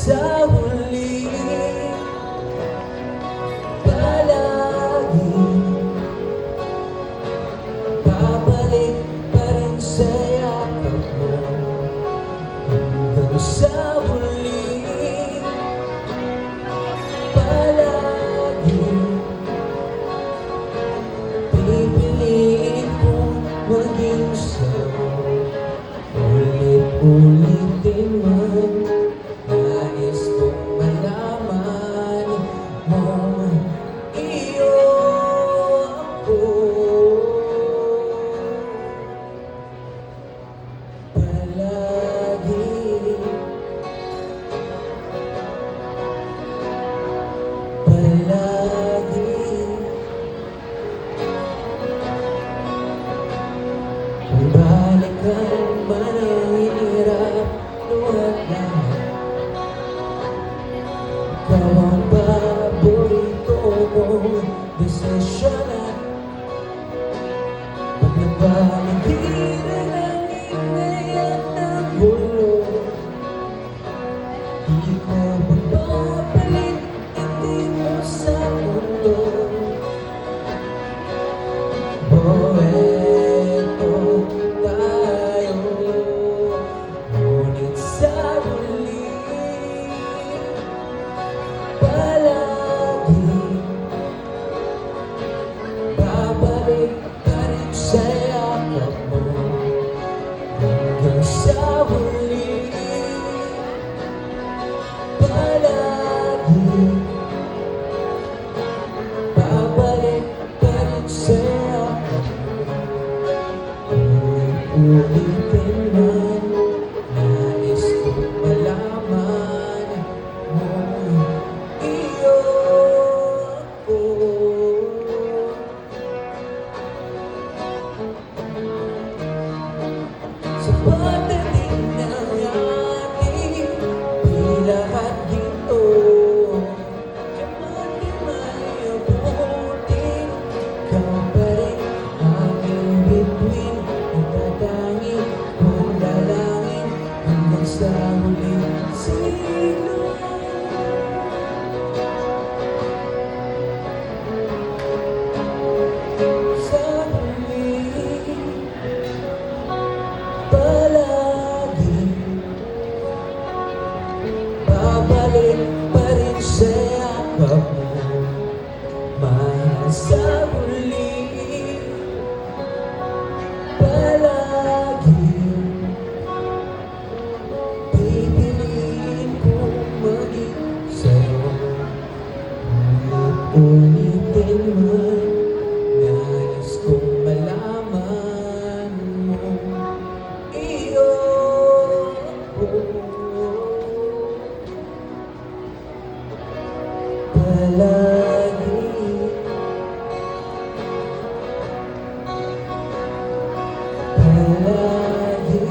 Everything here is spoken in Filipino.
sa huli palagi babalik pa rin sa yakap mo hanggang sa huli palagi pipiliin kong maging sa'yo ulit-ulitin man nais kong malaman mo iyo ako palagi palagi kung balikan man ang hirap luhat lahat ikaw ang paborito kong desisyonan pag nagpaligiran ang ingay at ng gulo di ko magpapalit hindi mo sa mundo eto tayo ngunit sa huli palagi babalik pa rin sa yakap mo hanggang sa huli palagi babalik pa rin sa yakap mo ulitin man nais kong malaman mo iyo ako sa pagdating ng ating di lahat ginto kaman di may abutin ikaw pa rin aking bituin itatangin kong dalangin hanggang sa huling silong sa huli palagi babalik pa rin sa yakap mo mahal sa huli palagi pipiliin kong maging sa'yo ulit-ulitin man nais kong malaman mo iyo ako palagi palagi